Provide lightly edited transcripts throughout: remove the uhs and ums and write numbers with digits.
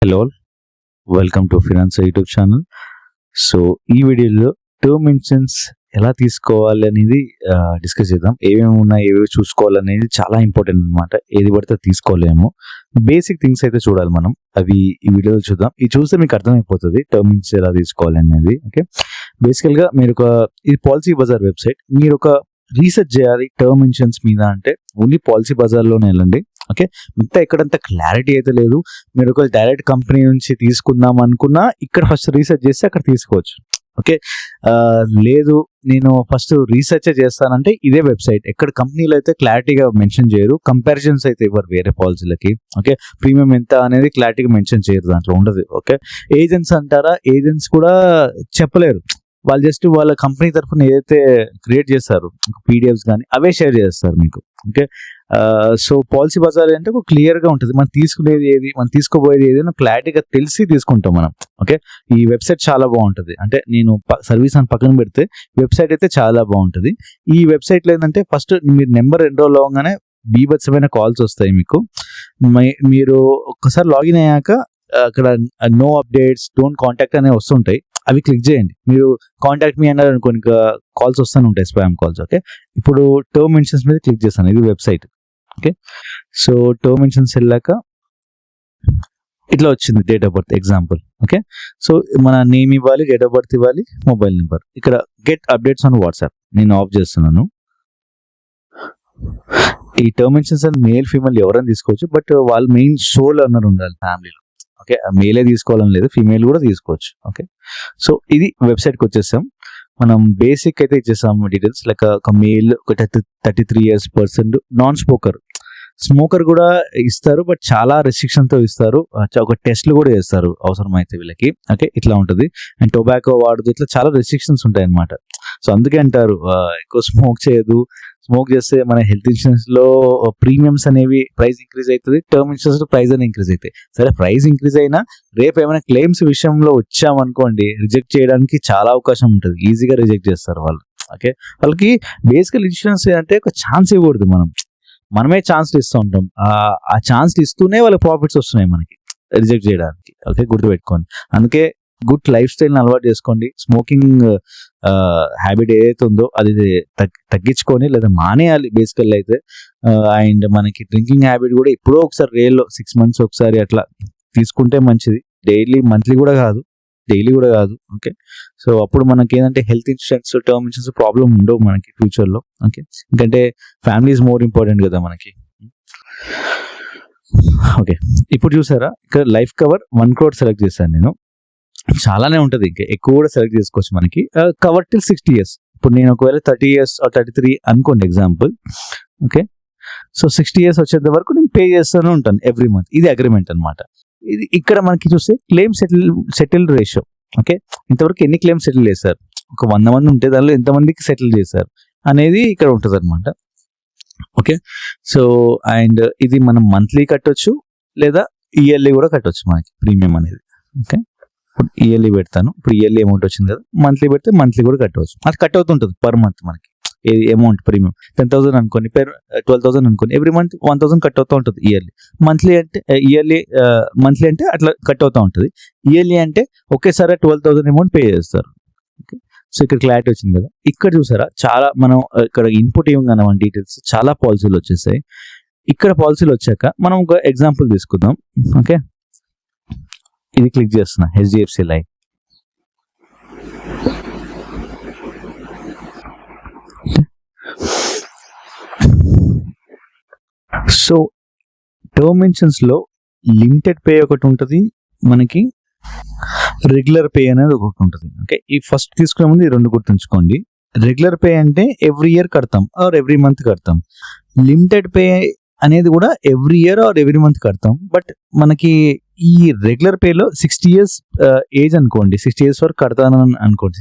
Hello all, welcome to finance YouTube channel. So ఈ వీడియోలో term insurance ఎలా తీసుకోవాలి అనేది డిస్కస్ చేద్దాం. ఏమేమి ఉన్నాయి, ఏవేవి చూసుకోవాలనేది చాలా ఇంపార్టెంట్ అనమాట. ఏది పడితే తీసుకోలేము. బేసిక్ థింగ్స్ అయితే చూడాలి మనం. అవి ఈ వీడియోలో చూద్దాం. ఇది చూస్తే మీకు అర్థమైపోతుంది టర్మ్ ఇన్సూరెన్స్ ఎలా తీసుకోవాలి అనేది. ఓకే, బేసికల్గా మీరు ఇది పాలసీ బజార్ వెబ్సైట్. మీరు ఒక రీసెర్చ్ చేయాలి టర్మ్ ఇన్సూరెన్స్ మీద అంటే ఓన్లీ పాలసీ బజార్లోనే వెళ్ళండి. ఓకే, మిగతా ఎక్కడంత క్లారిటీ అయితే లేదు. మీరు ఒక డైరెక్ట్ కంపెనీ నుంచి తీసుకుందాం అనుకున్నా ఇక్కడ ఫస్ట్ రీసెర్చ్ చేస్తే అక్కడ తీసుకోవచ్చు. ఓకే, లేదు నేను ఫస్ట్ రీసెర్చ్ చేస్తానంటే ఇదే వెబ్సైట్. ఎక్కడ కంపెనీలు అయితే క్లారిటీగా మెన్షన్ చేయరు, కంపారిజన్స్ అయితే ఇవ్వరు వేరే పాలసీలకి. ఓకే, ప్రీమియం ఎంత అనేది క్లారిటీగా మెన్షన్ చేయరు, దాంట్లో ఉండదు. ఓకే, ఏజెంట్స్ అంటారా, ఏజెంట్స్ కూడా చెప్పలేరు. వాళ్ళు జస్ట్ వాళ్ళ కంపెనీ తరఫున ఏదైతే క్రియేట్ చేస్తారు పీడిఎఫ్స్ కానీ అవే షేర్ చేస్తారు మీకు. ఓకే, సో పాలసీ బజార్ అంటే ఒక క్లియర్గా ఉంటుంది. మనం తీసుకునేది ఏది, మనం తీసుకోబోయేది ఏదైనా క్లారిటీగా తెలిసి తీసుకుంటాం మనం. ఓకే, ఈ వెబ్సైట్ చాలా బాగుంటుంది. అంటే నేను సర్వీస్ అని పక్కన పెడితే వెబ్సైట్ అయితే చాలా బాగుంటుంది. ఈ వెబ్సైట్లో ఏంటంటే ఫస్ట్ మీరు నెంబర్ ఎన్రోల్ అవ్వగానే బీభత్సమైన కాల్స్ వస్తాయి మీకు. మీరు ఒక్కసారి లాగిన్ అయ్యాక అక్కడ నో అప్డేట్స్, డోంట్ కాంటాక్ట్ అనేవి వస్తుంటాయి. అవి క్లిక్ చేయండి. మీరు కాంటాక్ట్ మీ అన్నారు అనుకోని కాల్స్ వస్తూనే ఉంటాయి, స్పామ్ కాల్స్. ఓకే, ఇప్పుడు టర్మ్ ఇన్సూరెన్స్ మీద క్లిక్ చేస్తాను. ఇది website. Okay, so term insurance వెళ్ళాక ఇట్లా వచ్చింది date of birth example. Okay, so మన నేమ్ ఇవ్వాలి, డేట్ ఆఫ్ బర్త్ ఇవ్వాలి, మొబైల్ నెంబర్. ఇక్కడ గెట్ అప్డేట్స్ ఆన్ వాట్సాప్ నేను ఆఫ్ చేస్తున్నాను. ఈ టర్మ్ ఇన్సూరెన్స్ అని మేల్ ఫీమేల్ ఎవరైనా తీసుకోవచ్చు, బట్ వాళ్ళు మెయిన్ సోల్ అన్నర్ ఉండాలి ఫ్యామిలీలో. ఓకే, మేలే తీసుకోవాలని లేదు, ఫీమేల్ కూడా తీసుకోవచ్చు. ఓకే, సో ఇది వెబ్సైట్కి వచ్చేసాం. మనం బేసిక్ అయితే ఇచ్చేసాము డీటెయిల్స్. లైక్ ఒక మేల్, ఒక 33 years పర్సన్, నాన్ స్మోకర్ కూడా ఇస్తారు, బట్ చాలా రెస్ట్రిక్షన్తో ఇస్తారు. ఒక టెస్ట్లు కూడా చేస్తారు అవసరమైతే వీళ్ళకి. ఓకే, ఇట్లా ఉంటుంది. అండ్ టొబాకో వాడదు, ఇట్లా చాలా రెస్ట్రిక్షన్స్ ఉంటాయి అన్నమాట. సో అందుకే అంటారు ఎక్కువ స్మోక్ చేయదు. స్మోక్ చేస్తే మన హెల్త్ ఇన్సూరెన్స్ లో ప్రీమియమ్స్ అనేవి ప్రైస్ ఇంక్రీజ్ అవుతుంది, టర్మ్ ఇన్సూరెన్స్ లో ప్రైస్ అని ఇంక్రీజ్ అవుతాయి. సరే, ప్రైస్ ఇంక్రీజ్ అయినా రేపు ఏమైనా క్లెయిమ్స్ విషయంలో వచ్చామనుకోండి, రిజెక్ట్ చేయడానికి చాలా అవకాశం ఉంటుంది. ఈజీగా రిజెక్ట్ చేస్తారు వాళ్ళు. ఓకే, వాళ్ళకి బేసికల్ ఇన్సూరెన్స్ అంటే ఒక ఛాన్స్ ఇవ్వకూడదు, మనమే ఛాన్స్ ఇస్తూ ఉంటాం. ఆ ఛాన్స్ ఇస్తూనే వాళ్ళకి ప్రాఫిట్స్ వస్తున్నాయి మనకి రిజెక్ట్ చేయడానికి. ఓకే, గుర్తుపెట్టుకోండి. అందుకే గుడ్ లైఫ్ స్టైల్ని అలవాటు చేసుకోండి. స్మోకింగ్ హ్యాబిట్ ఏదైతే ఉందో అది తగ్గించుకొని లేదా మానేయాలి బేసికల్ అయితే. అండ్ మనకి డ్రింకింగ్ హ్యాబిట్ కూడా ఎప్పుడో ఒకసారి, రేల్లో 6 months ఒకసారి అట్లా తీసుకుంటే మంచిది. మంత్లీ కూడా కాదు, డైలీ కూడా కాదు. ఓకే, సో అప్పుడు మనకి ఏంటంటే health insurance, term insurance problem ఉండవు మనకి ఫ్యూచర్లో. ఓకే, ఎందుకంటే ఫ్యామిలీ ఈజ్ మోర్ ఇంపార్టెంట్ కదా మనకి. ఓకే, ఇప్పుడు చూసారా ఇక్కడ లైఫ్ కవర్ 1 crore సెలెక్ట్ చేశాను నేను. చాలానే ఉంటుంది, ఇంకా ఎక్కువ కూడా సెలెక్ట్ చేసుకోవచ్చు మనకి. Cover till 60 years. ఇప్పుడు నేను ఒకవేళ 30 years or 33 అనుకోండి ఎగ్జాంపుల్. ఓకే, సో 60 years వచ్చేంత వరకు నేను పే చేస్తూనే ఉంటాను ఎవ్రీ మంత్. ఇది అగ్రిమెంట్ అనమాట. ఇది ఇక్కడ మనకి చూస్తే క్లెయిమ్ సెటిల్ రేషియో. ఓకే, ఇంతవరకు ఎన్ని క్లెయిమ్స్ సెటిల్ చేశారు, ఒక 100 మంది ఉంటే దానిలో ఎంతమందికి సెటిల్ చేశారు అనేది ఇక్కడ ఉంటుంది అనమాట. ఓకే, సో అండ్ ఇది మనం మంత్లీ కట్టొచ్చు లేదా ఇయర్లీ కూడా కట్టొచ్చు మనకి ప్రీమియం అనేది. ఓకే, ఇప్పుడు ఇయర్లీ పెడతాను. ఇప్పుడు ఇయర్లీ అమౌంట్ వచ్చింది కదా, మంత్లీ పెడితే మంత్లీ కూడా కట్టవచ్చు. అది కట్ అవుతుంటుంది పర్ మంత్ మనకి అమౌంట్. ప్రీమియం 10,000 అనుకోండి, 12,000 అనుకోండి, ఎవ్రీ మంత్ 1,000 కట్ అవుతూ ఉంటుంది ఇయర్లీ. మంత్లీ అంటే అట్లా కట్ అవుతూ ఉంటుంది. ఇయర్లీ అంటే ఒకేసారి 12,000 అమౌంట్ పే చేస్తారు. ఓకే, సో ఇక్కడ క్లారిటీ వచ్చింది కదా. ఇక్కడ చూసారా, చాలా మనం ఇక్కడ ఇన్పుట్ ఇవ్వగానే మన డీటెయిల్స్ చాలా పాలసీలు వచ్చేసాయి. ఇక్కడ పాలసీలు వచ్చాక మనం ఒక ఎగ్జాంపుల్ తీసుకుందాం. ఓకే, ఇది క్లిక్ చేస్తున్నా, HDFC life. So term insurance లో లిమిటెడ్ పే ఒకటి ఉంటుంది మనకి, రెగ్యులర్ పే అనేది ఒకటి ఉంటుంది. ఓకే, ఈ ఫస్ట్ తీసుకునే ముందు ఈ రెండు గుర్తుంచుకోండి. రెగ్యులర్ పే అంటే ఎవ్రీ ఇయర్ కడతాం ఆర్ ఎవ్రీ మంత్ కడతాం. లిమిటెడ్ పే అనేది కూడా every year or every month కడతాం. బట్ మనకి ఈ రెగ్యులర్ పేలో 60 years ఏజ్ అనుకోండి, 60 years వరకు కడతానని అనుకోండి,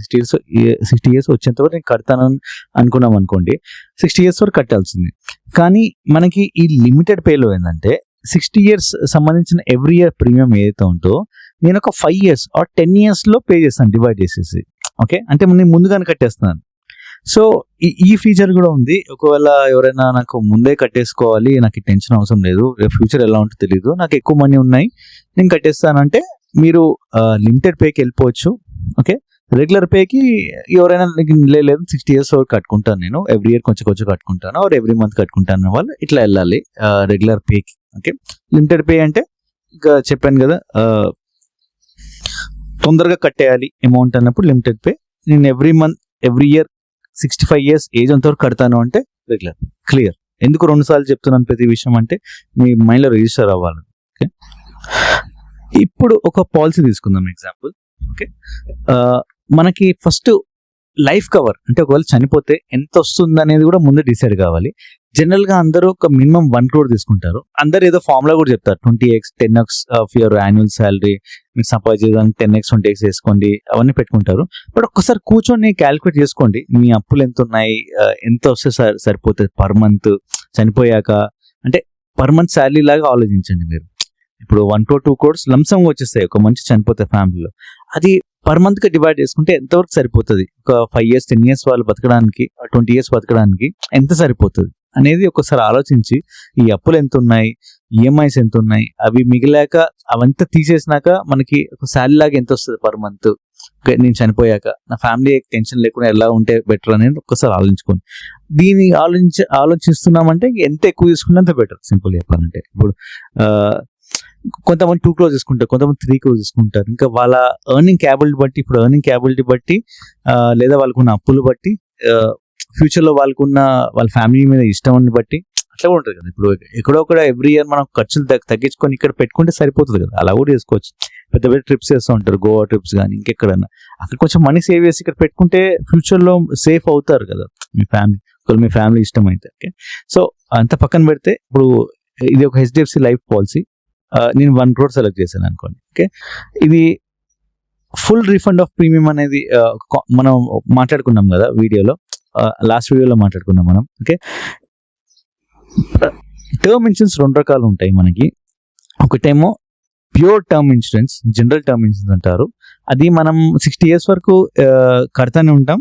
60 years వచ్చేంత వరకు నేను కడతానని అనుకున్నాం అనుకోండి, 60 years వరకు కట్టాల్సింది. కానీ మనకి ఈ లిమిటెడ్ పేలో ఏంటంటే 60 years సంబంధించిన ఎవ్రీ ఇయర్ ప్రీమియం ఏదైతే ఉందో నేను ఒక 5 years or 10 years లో పే చేస్తాను డివైడ్ చేసేసి. ఓకే, అంటే నేను ముందుగానే కట్టేస్తున్నాను. సో ఈ ఫీచర్ కూడా ఉంది. ఒకవేళ ఎవరైనా నాకు ముందే కట్టేసుకోవాలి, నాకు టెన్షన్ అవసరం లేదు, రేపు ఫ్యూచర్ ఎలా ఉంటుందో తెలియదు, నాకు ఎక్కువ మనీ ఉన్నాయి, నేను కట్టేస్తానంటే మీరు లిమిటెడ్ పేకి వెళ్ళిపోవచ్చు. ఓకే, రెగ్యులర్ పేకి ఎవరైనా లేదు 60 years వరకు కట్టుకుంటాను, నేను ఎవ్రీ ఇయర్ కొంచెం కొంచెం కట్టుకుంటాను, ఆర్ ఎవ్రీ మంత్ కట్టుకుంటాను వాళ్ళు ఇట్లా వెళ్ళాలి రెగ్యులర్ పేకి. ఓకే, లిమిటెడ్ పే అంటే ఇంకా చెప్పాను కదా, తొందరగా కట్టేయాలి అమౌంట్ అన్నప్పుడు లిమిటెడ్ పే. నేను ఎవ్రీ ఇయర్ 65 years ఏజ్ అంతవరకు కడతాను అంటే రెగ్యులర్. క్లియర్? ఎందుకు 2 సార్లు చెప్తున్నాను ప్రతి విషయం అంటే మీ మైండ్లో రిజిస్టర్ అవ్వాలి. ఓకే, ఇప్పుడు ఒక పాలసీ తీసుకుందాం ఎగ్జాంపుల్. ఓకే, మనకి ఫస్ట్ లైఫ్ కవర్ అంటే ఒకవేళ చనిపోతే ఎంత వస్తుంది అనేది కూడా ముందే డిసైడ్ కావాలి. జనరల్ గా అందరూ ఒక మినిమం 1 crore తీసుకుంటారు. అందరు ఏదో ఫార్ములా కూడా చెప్తారు, 20x 10x of your annual salary, మీరు సంపాదించేదానికి 10x 20x వేసుకోండి, అవన్నీ పెట్టుకుంటారు. బట్ ఒక్కసారి కూర్చొని క్యాలిక్యులేట్ చేసుకోండి, మీ అప్పులు ఎంత ఉన్నాయి, ఎంత వస్తే సరిపోతుంది పర్ మంత్ చనిపోయాక. అంటే పర్ మంత్ శాలరీ లాగా ఆలోచించండి మీరు. ఇప్పుడు 1 crore 2 crores లంసంగా వచ్చేస్తాయి ఒక మంచి చనిపోతే ఫ్యామిలీలో. అది పర్ మంత్ గా డివైడ్ చేసుకుంటే ఎంతవరకు సరిపోతుంది, ఒక 5 years 10 years వాళ్ళు బతకడానికి, 20 years బతకడానికి ఎంత సరిపోతుంది అనేది ఒకసారి ఆలోచించి, ఈ అప్పులు ఎంత ఉన్నాయి, ఈఎంఐస్ ఎంత ఉన్నాయి, అవి మిగిలాక అవంతా తీసేసినాక మనకి ఒక శాలరీ లాగా ఎంత వస్తుంది పర్ మంత్, నేను చనిపోయాక నా ఫ్యామిలీ టెన్షన్ లేకుండా ఎలా ఉంటే బెటర్ అనేది ఒక్కసారి ఆలోచించుకోండి. దీన్ని ఆలోచిస్తున్నామంటే ఎంత ఎక్కువ తీసుకున్నా అంత బెటర్. సింపుల్ చెప్పాలంటే ఇప్పుడు కొంతమంది 2 crores తీసుకుంటారు, కొంతమంది 3 crores తీసుకుంటారు. ఇంకా వాళ్ళ ఎర్నింగ్ క్యాబిలిటీ బట్టి లేదా వాళ్ళకున్న అప్పులు బట్టి, ఫ్యూచర్లో వాళ్ళకున్న వాళ్ళ ఫ్యామిలీ మీద ఇష్టాన్ని బట్టి అట్లా కూడా ఉంటుంది కదా. ఇప్పుడు ఎక్కడో ఒకడ ఎవ్రీ ఇయర్ మనం ఖర్చులు తగ్గించుకొని ఇక్కడ పెట్టుకుంటే సరిపోతుంది కదా, అలా కూడా చేసుకోవచ్చు. పెద్ద పెద్ద ట్రిప్స్ చేస్తూ ఉంటారు, గోవా ట్రిప్స్ కానీ ఇంకెక్కడన్నా, అక్కడ కొంచెం మనీ సేవ్ చేసి ఇక్కడ పెట్టుకుంటే ఫ్యూచర్లో సేఫ్ అవుతారు కదా మీ ఫ్యామిలీ ఇష్టం అయితే. ఓకే, సో అంత పక్కన పెడితే ఇప్పుడు ఇది ఒక HDFC లైఫ్ పాలసీ. నేను 1 crore సెలెక్ట్ చేశాను అనుకోండి. ఓకే, ఇది ఫుల్ రీఫండ్ ఆఫ్ ప్రీమియం అనేది మనం మాట్లాడుకున్నాం కదా వీడియోలో, లాస్ట్ వీడియోలో మాట్లాడుకున్నాం మనం. ఓకే, టర్మ్ ఇన్సూరెన్స్ 2 రకాలు ఉంటాయి మనకి. ఒకటేమో pure term insurance, general term insurance అంటారు. అది మనం 60 years వరకు కడతానే ఉంటాం,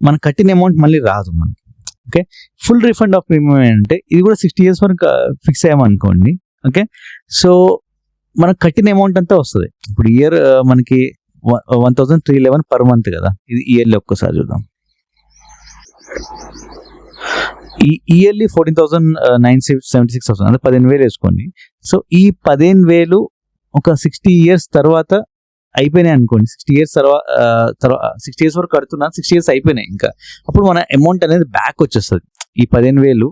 మనం కట్టిన అమౌంట్ మళ్ళీ రాదు మనకి. Okay, full refund of premium ఏంటంటే ఇది కూడా 60 years వరకు ఫిక్స్ అయ్యామనుకోండి. ఓకే, సో మనకు కట్టిన అమౌంట్ అంతా వస్తుంది. ఇప్పుడు ఇయర్ మనకి 1311 పర్ మంత్ కదా, ఇది ఇయర్లీ ఒక్కసారి చూద్దాం. ఈ ఇయర్లీ 14,976 అంటే 15,000 వేసుకోండి. సో ఈ 15,000 ఒక 60 years తర్వాత అయిపోయినాయి అనుకోండి. 60 years తర్వాత 60 years వరకు కడుతున్నాను, 60 years అయిపోయినాయి, ఇంకా అప్పుడు మన అమౌంట్ అనేది బ్యాక్ వచ్చేస్తుంది. ఈ 15,000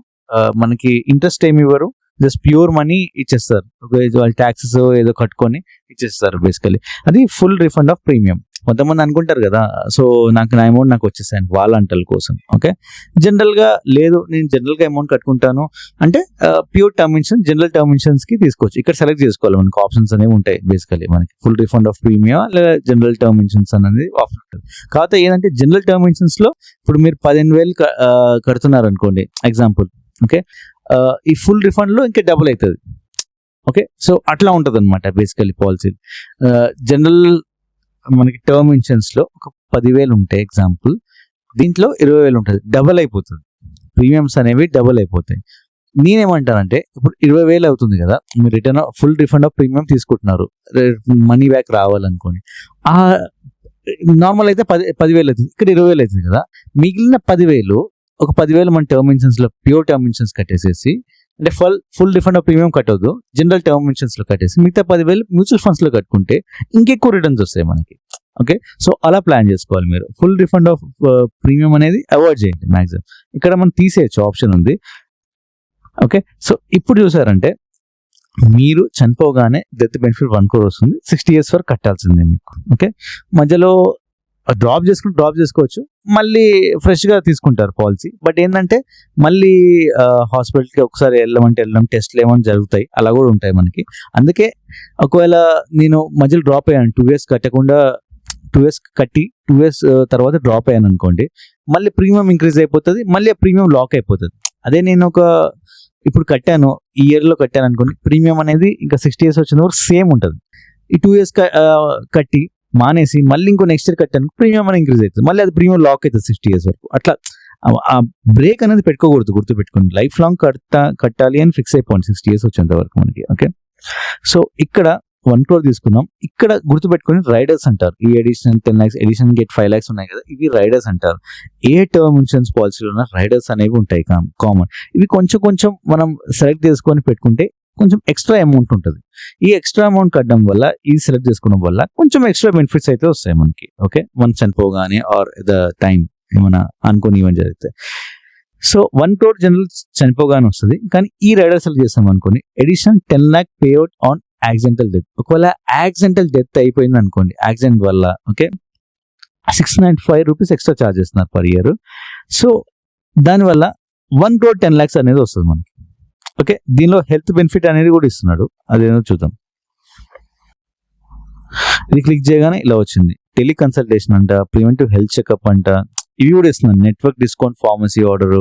మనకి ఇంట్రెస్ట్ ఏమి ఇవ్వరు, జస్ట్ ప్యూర్ మనీ ఇచ్చేస్తారు. వాళ్ళు ట్యాక్సెస్ ఏదో కట్టుకొని ఇచ్చేస్తారు బేసికలీ. అది ఫుల్ రిఫండ్ ఆఫ్ ప్రీమియం. కొంతమంది అనుకుంటారు కదా, సో నా అమౌంట్ నాకు వచ్చేసాను వాళ్ళ అంటల కోసం. ఓకే, జనరల్గా లేదు, నేను జనరల్గా అమౌంట్ కట్టుకుంటాను అంటే pure term insurance, general term insurance కి తీసుకోవచ్చు. ఇక్కడ సెలెక్ట్ చేసుకోవాలి, మనకి ఆప్షన్స్ అనేవి ఉంటాయి బేసికలీ. మనకి ఫుల్ రిఫండ్ ఆఫ్ ప్రీమియం లేదా జనరల్ టర్మ్ ఇన్సూరెన్స్ అనేది ఆప్షన్ ఉంటుంది. కాకపోతే ఏంటంటే జనరల్ టర్మ్ ఇన్సూరెన్స్ లో ఇప్పుడు మీరు 15,000 కడుతున్నారు అనుకోండి ఎగ్జాంపుల్. ఓకే, ఈ ఫుల్ రిఫండ్ లో ఇంకా డబుల్ అవుతుంది. ఓకే, సో అట్లా ఉంటుంది అనమాట బేసికలీ పాలసీ. జనరల్ మనకి టర్మ్ ఇన్సూరెన్స్ లో ఒక 10,000 ఉంటాయి ఎగ్జాంపుల్, దీంట్లో 20,000 ఉంటుంది, డబల్ అయిపోతుంది. ప్రీమియమ్స్ అనేవి డబల్ అయిపోతాయి. నేనేమంటానంటే ఇప్పుడు 20,000 అవుతుంది కదా, మీరు return full refund of premium తీసుకుంటున్నారు, మనీ బ్యాక్ రావాలనుకోని. ఆ నార్మల్ అయితే 10,000 అవుతుంది, ఇక్కడ 20,000 అవుతుంది కదా. మిగిలిన 10,000 ఒక 10,000 మన టర్మ్ ఇన్సూరెన్స్ లో ప్యూర్ టర్మ్ ఇన్సూరెన్స్ కట్టేసేసి, అంటే ఫుల్ రిఫండ్ ఆఫ్ ప్రీమియం కట్టవద్దు, జనరల్ టర్మ్ ఇన్సూరెన్స్ లో కట్టేసి మిగతా 10,000 మ్యూచువల్ ఫండ్స్ లో కట్టుకుంటే ఇంకెక్కువ రిటర్న్స్ వస్తాయి మనకి. ఓకే, సో అలా ప్లాన్ చేసుకోవాలి మీరు. ఫుల్ రిఫండ్ ఆఫ్ ప్రీమియం అనేది అవాయిడ్ చేయండి మ్యాక్సిమం. ఇక్కడ మనం తీసేయచ్చు, ఆప్షన్ ఉంది. ఓకే, సో ఇప్పుడు చూసారంటే మీరు చనిపోగానే డెత్ బెనిఫిట్ 1 crore వస్తుంది, 60 years వరకు కట్టాల్సిందే మీకు. ఓకే, మధ్యలో డ్రాప్ చేసుకోవచ్చు, మళ్ళీ ఫ్రెష్ గా తీసుకుంటారు పాలసీ. బట్ ఏంటంటే మళ్ళీ హాస్పిటల్కి ఒకసారి వెళ్ళడం, టెస్ట్లు ఏమైనా జరుగుతాయి, అలా కూడా ఉంటాయి మనకి. అందుకే ఒకవేళ నేను మధ్యలో డ్రాప్ అయ్యాను, 2 years కట్టకుండా 2 years కట్టి 2 years తర్వాత డ్రాప్ అయ్యాను అనుకోండి, మళ్ళీ ప్రీమియం ఇంక్రీజ్ అయిపోతుంది, మళ్ళీ ఆ ప్రీమియం లాక్ అయిపోతుంది. అదే నేను ఇప్పుడు కట్టాను, ఈ ఇయర్లో కట్టాను అనుకోండి, ప్రీమియం అనేది ఇంకా 60 years వచ్చిన వరకు సేమ్ ఉంటుంది. ఈ 2 years కట్టి మానేసి మళ్ళీ ఇంకో నెక్స్ట్ ఇయర్ కట్టాను, ప్రీమియం అని ఇంక్రీజ్ అవుతుంది, మళ్ళీ అది ప్రీమియం లాక్ అవుతుంది 60 years వరకు. అట్లా ఆ బ్రేక్ అనేది పెట్టుకోకూడదు, గుర్తుపెట్టుకోండి. లైఫ్ లాంగ్ కట్టాలి అని ఫిక్స్ అయిపోండి 60 years వచ్చేంత వరకు మనకి. ఓకే, సో ఇక్కడ 1 crore తీసుకున్నాం. ఇక్కడ గుర్తుపెట్టుకుని రైడర్స్ అంటారు. ఈ edition 10 lakhs, edition get 5 lakhs ఉన్నాయి కదా, ఇవి రైడర్స్ అంటారు. ఏ టర్మ్ ఇన్సూరెన్స్ పాలసీలో ఉన్న రైడర్స్ అనేవి ఉంటాయి కామన్. ఇవి కొంచెం కొంచెం మనం సెలెక్ట్ చేసుకొని పెట్టుకుంటే కొంచెం ఎక్స్ట్రా అమౌంట్ ఉంటుంది. ఈ ఎక్స్ట్రా అమౌంట్ కట్టడం వల్ల, ఇది సెలెక్ట్ చేసుకోవడం వల్ల కొంచెం ఎక్స్ట్రా బెనిఫిట్స్ అయితే వస్తాయి మనకి. ఓకే, మనం చనిపోగానే ఆర్ ద టైం ఏమైనా అనుకుని ఈవెంట్ జరిగితే. సో 1 crore జనరల్ చనిపోగానే వస్తుంది. కానీ ఈ రైడర్ సెలెక్ట్ చేస్తాం అనుకోండి, additional 10 lakh payout on accidental death. ఒకవేళ యాక్సిడెంటల్ డెత్ అయిపోయింది అనుకోండి, యాక్సిడెంట్ వల్ల, ఓకే, 695 rupees ఎక్స్ట్రా చార్జ్ చేస్తున్నారు పర్ ఇయర్. సో దానివల్ల 1 crore 10 lakhs అనేది వస్తుంది మనకి. ఓకే, దీనిలో హెల్త్ బెనిఫిట్ అనేది కూడా ఇస్తున్నాడు, అదేదో చూద్దాం. ఇది క్లిక్ చేయగానే ఇలా వచ్చింది. టెలికన్సల్టేషన్ అంట, ప్రివెంటివ్ హెల్త్ చెకప్ అంట, ఇవి కూడా ఇస్తున్నాను. Network discount pharmacy order,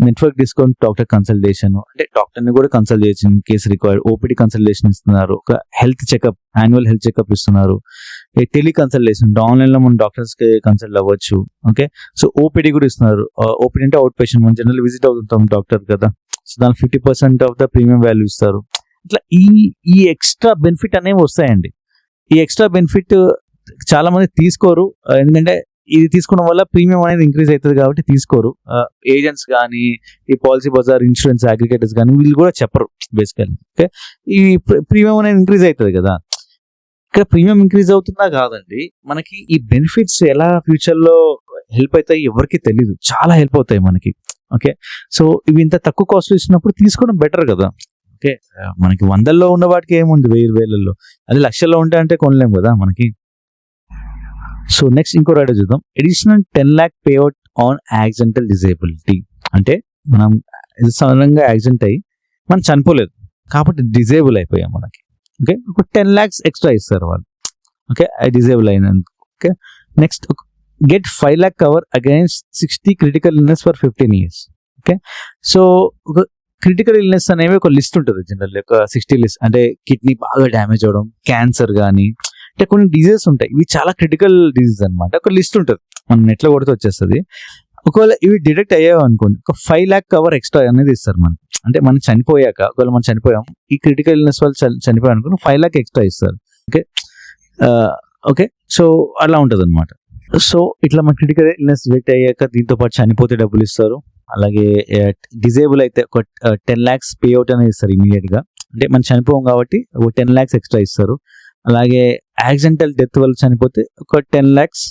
network discount doctor consultation, అంటే డాక్టర్ని కూడా కన్సల్ట్ చేయొచ్చు in case required. OPD consultation ఇస్తున్నారు. ఒక health checkup, annual health checkup ఇస్తున్నారు. టెలికన్సల్టేషన్, ఆన్లైన్లో మనం డాక్టర్స్కి కన్సల్ట్ అవ్వచ్చు. ఓకే, సో ఓపీడీ కూడా ఇస్తున్నారు. ఓపీడీ అంటే అవుట్ పేషెంట్, మనం జనరల్ విజిట్ అవుతుంటాం డాక్టర్ కదా, సో దాని 50% ఆఫ్ ద ప్రీమియం వాల్యూ ఇస్తారు. ఇట్లా ఈ ఎక్స్ట్రా బెనిఫిట్ అనేవి వస్తాయండి. ఈ ఎక్స్ట్రా బెనిఫిట్ చాలా మంది తీసుకోరు, ఎందుకంటే ఇది తీసుకోవడం వల్ల ప్రీమియం అనేది ఇంక్రీజ్ అవుతుంది కాబట్టి తీసుకోరు. ఏజెంట్స్ కానీ, ఈ పాలసీ బజార్ ఇన్సూరెన్స్ అగ్రిగేటర్స్ కానీ వీళ్ళు కూడా చెప్పరు బేసికలీ. ఓకే, ఈ ప్రీమియం అనేది ఇంక్రీజ్ అవుతుంది కదా. ఇక్కడ ప్రీమియం ఇంక్రీజ్ అవుతుందా కాదండి, మనకి ఈ బెనిఫిట్స్ ఎలా ఫ్యూచర్లో హెల్ప్ అవుతాయి ఎవరికి తెలీదు, చాలా హెల్ప్ అవుతాయి మనకి. ఓకే, సో ఇవి ఇంత తక్కువ కాస్ట్ ఇచ్చినప్పుడు తీసుకోవడం బెటర్ కదా. ఓకే, మనకి 100లో ఉన్న వాటికి ఏముంది, 1000 అది లక్షల్లో ఉంటాయి అంటే కొనలేం కదా మనకి. సో నెక్స్ట్ ఇంకో రైడర్ చూద్దాం. Additional 10 lakh payout on accidental disability. అంటే మనం సడన్గా యాక్సిడెంట్ అయ్యి మనం చనిపోలేదు కాబట్టి డిజేబుల్ అయిపోయాం మనకి. ఓకే, ఒక 10 lakhs ఎక్స్ట్రా ఇస్తారు వాళ్ళు. ఓకే, డిజేబుల్ అయినందుకు. Okay, next get 5 lakh cover against 60 critical illness for 15 years. Okay, so ఒక క్రిటికల్ ఇల్నెస్ అనేవి ఒక లిస్ట్ ఉంటుంది జనరల్, ఒక 60 లిస్ట్. అంటే కిడ్నీ బాగా డ్యామేజ్ అవడం, క్యాన్సర్ కానీ, అంటే కొన్ని డిజీజెస్ ఉంటాయి, ఇవి చాలా క్రిటికల్ డిజీజ్ అనమాట. ఒక లిస్ట్ ఉంటుంది, మనం నెట్లో కొడితే వచ్చేస్తుంది. ఒకవేళ ఇవి డిటెక్ట్ అయ్యావు అనుకోండి, ఒక 5 lakh కవర్ ఎక్స్ట్రా అనేది ఇస్తారు మనకి. అంటే మనం చనిపోయాక, ఒకవేళ మనం చనిపోయాం, ఈ క్రిటికల్ ఇల్నెస్ వాళ్ళు చనిపోయాం అనుకోండి, 5 lakh ఎక్స్ట్రా ఇస్తారు. ఓకే, ఓకే, సో అలా ఉంటుంది అనమాట. సో ఇట్లా మన క్రిటికల్ ఇల్నెస్ డిటెక్ట్ అయ్యాక దీంతో పాటు చనిపోతే డబ్బులు ఇస్తారు. అలాగే డిజేబుల్ అయితే ఒక 10 lakhs పేఅవుట్ అనేది ఇస్తారు ఇమీడియట్ గా. అంటే మనం చనిపోం కాబట్టి ఒక 10 lakhs ఎక్స్ట్రా ఇస్తారు. అలాగే యాక్సిడెంటల్ డెత్ వల్ల చనిపోతే ఒక 10 lakhs,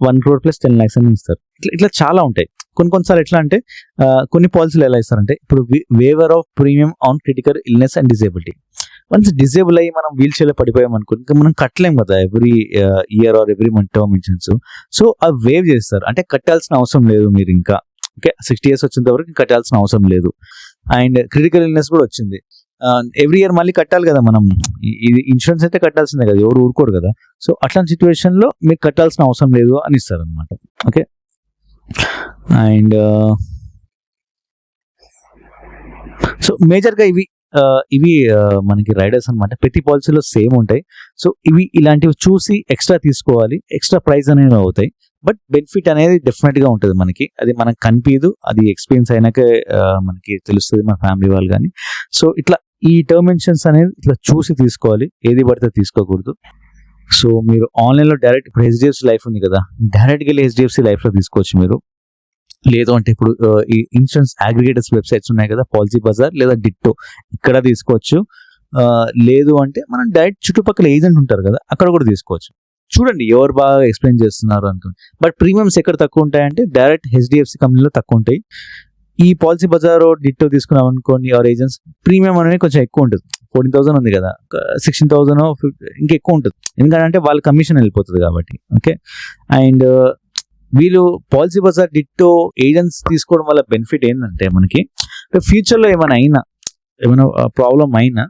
1 crore plus 10 lakhs అని ఇస్తారు. ఇట్లా చాలా ఉంటాయి. కొన్నిసార్లు ఎట్లా అంటే కొన్ని పాలసీలు ఎలా ఇస్తారంటే, ఇప్పుడు waiver of premium on critical illness and disability. Once disable అయ్యి మనం వీల్ చైర్లో పడిపోయాం అనుకోండి, ఇంకా మనం కట్టలేం కదా every year or every month term insurance. So అవి వేవ్ చేస్తారు, అంటే కట్టాల్సిన అవసరం లేదు మీరు ఇంకా. ఓకే, 60 years వచ్చేంత వరకు కట్టాల్సిన అవసరం లేదు. అండ్ క్రిటికల్ ఇల్నెస్ కూడా వచ్చింది, ఎవ్రీ ఇయర్ మళ్ళీ కట్టాలి కదా మనం. ఇది ఇన్సూరెన్స్ అయితే కట్టాల్సిందే కదా, ఎవరు ఊరుకోరు కదా. సో అట్లాంటి సిచ్యువేషన్ లో మీకు కట్టాల్సిన అవసరం లేదు అని ఇస్తారు అనమాట. ఓకే, అండ్ సో మేజర్గా ఇవి మనకి రైడర్స్ అనమాట. ప్రతి పాలసీలో సేమ్ ఉంటాయి. సో ఇవి ఇలాంటివి చూసి ఎక్స్ట్రా తీసుకోవాలి, ఎక్స్ట్రా ప్రైస్ అనేవి అవుతాయి. బట్ బెనిఫిట్ అనేది డెఫినెట్ గా ఉంటుంది మనకి. అది మనకు కనిపించదు, అది ఎక్స్పీరియన్స్ అయినాకే మనకి తెలుస్తుంది, మన ఫ్యామిలీ వాళ్ళు కానీ. సో ఇట్లా ఈ టర్మ్ ఇన్సూరెన్స్ అనేది ఇట్లా చూసి తీసుకోవాలి, ఏది పడితే తీసుకోకూడదు. సో మీరు ఆన్లైన్లో డైరెక్ట్, ఇప్పుడు హెచ్డిఎఫ్సి లైఫ్ ఉంది కదా, డైరెక్ట్గా వెళ్ళి హెచ్డిఎఫ్సి లైఫ్లో తీసుకోవచ్చు మీరు. లేదు అంటే ఇప్పుడు ఈ ఇన్సూరెన్స్ అగ్రిగేటర్స్ వెబ్సైట్స్ ఉన్నాయి కదా, పాలసీ బజార్ లేదా డిట్టో, ఇక్కడ తీసుకోవచ్చు. లేదు అంటే మనం డైరెక్ట్ చుట్టుపక్కల ఏజెంట్ ఉంటారు కదా, అక్కడ కూడా తీసుకోవచ్చు. చూడండి ఎవరు బాగా ఎక్స్ప్లెయిన్ చేస్తున్నారు అనుకోండి. బట్ ప్రీమియమ్స్ ఎక్కడ తక్కువ ఉంటాయంటే డైరెక్ట్ హెచ్డిఎఫ్సి కంపెనీలో తక్కువ ఉంటాయి. ఈ పాలసీ బజార్ డిట్టో తీసుకున్నాం అనుకోండి, ఆర్ ఏజెంట్స్, ప్రీమియం అనేది కొంచెం ఎక్కువ ఉంటుంది. 14,000 ఉంది కదా, 16,000 ఇంకా ఎక్కువ ఉంటుంది, ఎందుకంటే వాళ్ళ కమిషన్ వెళ్ళిపోతుంది కాబట్టి. ఓకే, అండ్ వీళ్ళు పాలసీ బజార్ డిట్టో ఏజెంట్స్ తీసుకోవడం వల్ల బెనిఫిట్ ఏంటంటే, మనకి ఫ్యూచర్లో ఏమైనా ప్రాబ్లం అయినా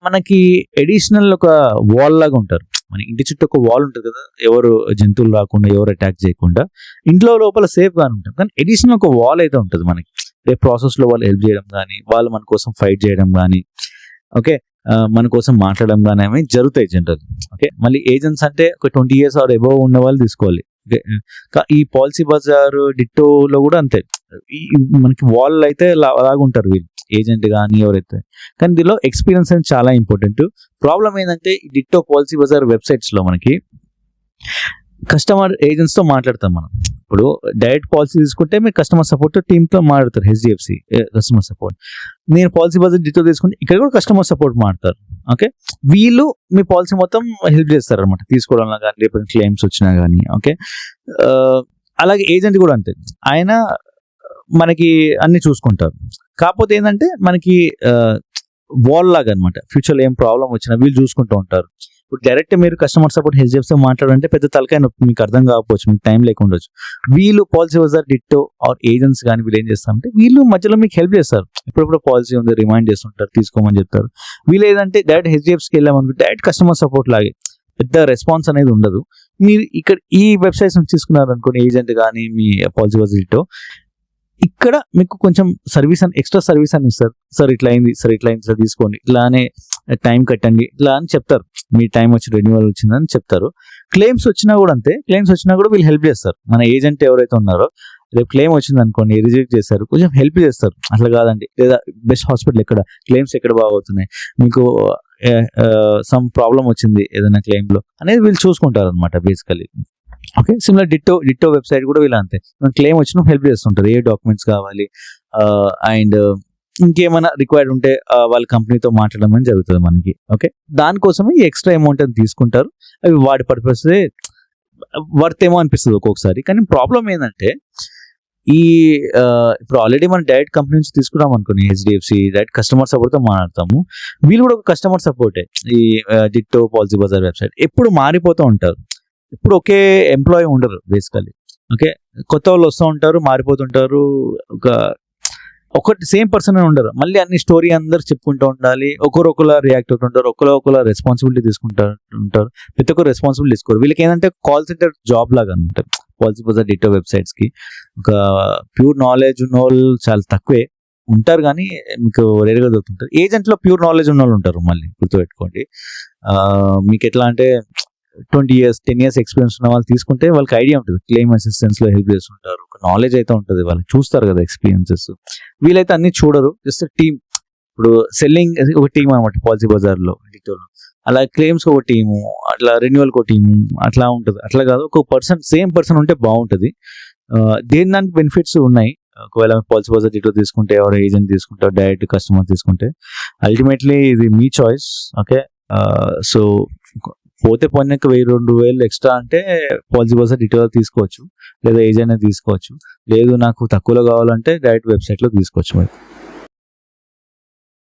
మనకి అడిషనల్ ఒక వాల్ లాగా ఉంటారు. మన ఇంటి చుట్టూ ఒక వాల్ ఉంటుంది కదా, ఎవరు జంతువులు రాకుండా, ఎవరు అటాక్ చేయకుండా, ఇంట్లో లోపల సేఫ్ గానే ఉంటాం. కానీ అడిషనల్ ఒక వాల్ అయితే ఉంటుంది మనకి. రేపు ప్రాసెస్లో వాళ్ళు హెల్ప్ చేయడం కానీ, వాళ్ళు మన కోసం ఫైట్ చేయడం కానీ, ఓకే, మన కోసం మాట్లాడడం కానీ అవి జరుగుతాయి జనరల్. ఓకే, మళ్ళీ ఏజెంట్స్ అంటే ఒక 20 years ఆర్ అబోవ్ ఉన్న వాళ్ళు తీసుకోవాలి. ఈ పాలసీ బజార్ డిట్టోలో కూడా అంతే. మనకి వాళ్ళు అయితే అలాగుంటారు వీళ్ళు, ఏజెంట్ కానీ ఎవరైతే. కానీ దీనిలో ఎక్స్పీరియన్స్ అనేది చాలా ఇంపార్టెంట్. ప్రాబ్లం ఏంటంటే డిట్టో పాలసీ బజార్ వెబ్సైట్స్ లో మనకి కస్టమర్ ఏజెంట్స్ తో మాట్లాడతాం మనం. ఇప్పుడు డైరెక్ట్ పాలసీ తీసుకుంటే మీరు కస్టమర్ సపోర్ట్ టీమ్ తో మాట్లాడతారు, హెచ్డిఎఫ్సి కస్టమర్ సపోర్ట్. నేను పాలసీ బజార్ డిటో తీసుకుంటే ఇక్కడ కూడా కస్టమర్ సపోర్ట్ మాట్లాడతారు. ఓకే, వీళ్ళు మీ పాలసీ మొత్తం హెల్ప్ చేస్తారు అనమాట, తీసుకోవడంలో కానీ లేకపోతే క్లెయిమ్స్ వచ్చినా కానీ. ఓకే, అలాగే ఏజెంట్ కూడా అంతే, ఆయన మనకి అన్ని చూసుకుంటారు. కాకపోతే ఏంటంటే మనకి వాల్ లాగా అనమాట, ఫ్యూచర్లో ఏం ప్రాబ్లం వచ్చినా వీళ్ళు చూసుకుంటూ ఉంటారు. ఇప్పుడు డైరెక్ట్ మీరు కస్టమర్ సపోర్ట్ హెచ్డిఎఫ్సి మాట్లాడాలంటే పెద్ద తలకాయ నొప్పి, మీకు అర్థం కాకపోవచ్చు, మీకు టైం లేకుండొచ్చు. వీళ్ళు PolicyBazaar ditto or agents కానీ వీళ్ళు ఏం చేస్తారంటే వీళ్ళు మధ్యలో మీకు హెల్ప్ చేస్తారు. ఎప్పుడెప్పుడు పాలసీ ఉంది రిమైండ్ చేస్తుంటారు, తీసుకోమని చెప్తారు. వీళ్ళు ఏదంటే డైరెక్ట్ హెచ్డిఎఫ్సికి వెళ్ళామనుకో డైరెక్ట్ కస్టమర్ సపోర్ట్ లాగే పెద్ద రెస్పాన్స్ అనేది ఉండదు. మీరు ఇక్కడ ఈ వెబ్సైట్స్ నుంచి తీసుకున్నారు అనుకోండి, ఏజెంట్ కానీ మీ పాలసీ బజార్ డిట్టో, ఇక్కడ మీకు కొంచెం సర్వీస్ అని ఎక్స్ట్రా సర్వీస్ అని ఇస్తారు. సార్ ఇట్లా అయింది, సార్ ఇట్లా అయింది, సార్ తీసుకోండి, ఇట్లానే టైం కట్టండి, ఇట్లా అని చెప్తారు. మీ టైం వచ్చి రెన్యువల్ వచ్చిందని చెప్తారు. క్లెయిమ్స్ వచ్చినా కూడా అంతే, క్లెయిమ్స్ వచ్చినా కూడా వీళ్ళు హెల్ప్ చేస్తారు. మన ఏజెంట్ ఎవరైతే ఉన్నారో రేపు క్లెయిమ్ వచ్చింది అనుకోండి, రిజెక్ట్ చేస్తారు, కొంచెం హెల్ప్ చేస్తారు. అట్లా కాదండి, లేదా బెస్ట్ హాస్పిటల్ ఎక్కడ, క్లెయిమ్స్ ఎక్కడ బాగా అవుతున్నాయి, మీకు సమ్ ప్రాబ్లం వచ్చింది ఏదైనా క్లెయిమ్ లో అనేది వీళ్ళు చూసుకుంటారు అనమాట basically. Okay, similar ditto website కూడా వీళ్ళు అంతే, క్లెయిమ్ వచ్చిన హెల్ప్ చేస్తుంటారు, ఏ డాక్యుమెంట్స్ కావాలి అండ్ ఇంకేమైనా రిక్వైర్డ్ ఉంటే వాళ్ళ కంపెనీతో మాట్లాడడం జరుగుతుంది మనకి. ఓకే, దానికోసమే ఈ ఎక్స్ట్రా అమౌంట్ అని తీసుకుంటారు. అవి వాడి పర్పస్ వర్త్ ఏమో అనిపిస్తుంది ఒక్కొక్కసారి. కానీ ప్రాబ్లం ఏంటంటే ఇప్పుడు ఆల్రెడీ మనం డైరెక్ట్ కంపెనీ నుంచి తీసుకున్నాం అనుకోండి, హెచ్డిఎఫ్సి డైరెక్ట్ కస్టమర్ సపోర్ట్తో మాట్లాడతాము. వీళ్ళు కూడా ఒక కస్టమర్ సపోర్టే. ఈ డిట్టో పాలసీ బజార్ వెబ్సైట్ ఎప్పుడు మారిపోతూ ఉంటారు, ఇప్పుడు ఒకే ఎంప్లాయీ ఉండరు బేసికలీ. ఓకే, కొత్త వాళ్ళు వస్తూ ఉంటారు, మారిపోతుంటారు, ఒకటి సేమ్ పర్సన్ ఉండరు. మళ్ళీ అన్ని స్టోరీ అందరు చెప్పుకుంటూ ఉండాలి, ఒకరు రియాక్ట్ అవుతుంటారు, ఒకరు రెస్పాన్సిబిలిటీ తీసుకుంటూ ఉంటారు, ప్రతి ఒక్కరు రెస్పాన్సిబిలిటీ తీసుకోరు. వీళ్ళకి ఏంటంటే కాల్ సెంటర్ జాబ్ లాగా అనమాట పాలసీ బజార్ డిట్టో వెబ్సైట్స్ కి. ఒక ప్యూర్ నాలెడ్జ్ ఉన్న వాళ్ళు చాలా తక్కువే ఉంటారు, కానీ మీకు రేరుగా దొరుకుతుంటారు. ఏజెంట్ లో ప్యూర్ నాలెడ్జ్ ఉన్న వాళ్ళు ఉంటారు, మళ్ళీ గుర్తుపెట్టుకోండి. మీకు ఎట్లా అంటే 20 years 10 years ఎక్స్పీరియన్స్ ఉన్న వాళ్ళు తీసుకుంటే వాళ్ళకి ఐడియా ఉంటుంది, క్లెయిమ్ అసిస్టెన్స్ లో హెల్ప్ చేస్తుంటారు, ఒక నాలెడ్జ్ అయితే ఉంటుంది, వాళ్ళు చూస్తారు కదా ఎక్స్పీరియన్సెస్. వీళ్ళైతే అన్ని చూడరు, జస్ట్ టీమ్. ఇప్పుడు సెల్లింగ్ ఒక టీం అనమాట పాలసీ బజార్ లో డిట్టోలో, అలా క్లెయిమ్స్ ఒక టీము, అట్లా రెన్యువల్ ఒక టీము, అట్లా ఉంటుంది. అట్లా కాదు, ఒక పర్సన్ సేమ్ పర్సన్ ఉంటే బాగుంటుంది. దానికి బెనిఫిట్స్ ఉన్నాయి. ఒకవేళ పాలసీ బజార్ డిట్టో తీసుకుంటే, ఎవరు ఏజెంట్ తీసుకుంటే, డైరెక్ట్ కస్టమర్ తీసుకుంటే, అల్టిమేట్లీ ఇది మీ చాయిస్. ఓకే, సో పోతే పొన్నక 1000-2000 ఎక్స్ట్రా అంటే పాలసీ బజార్ డిట్టో తీసుకోవచ్చు, లేదా ఏజెంట్ తీసుకోవచ్చు. లేదు నాకు తక్కువలో కావాలంటే డైరెక్ట్ వెబ్సైట్ లో తీసుకోవచ్చు.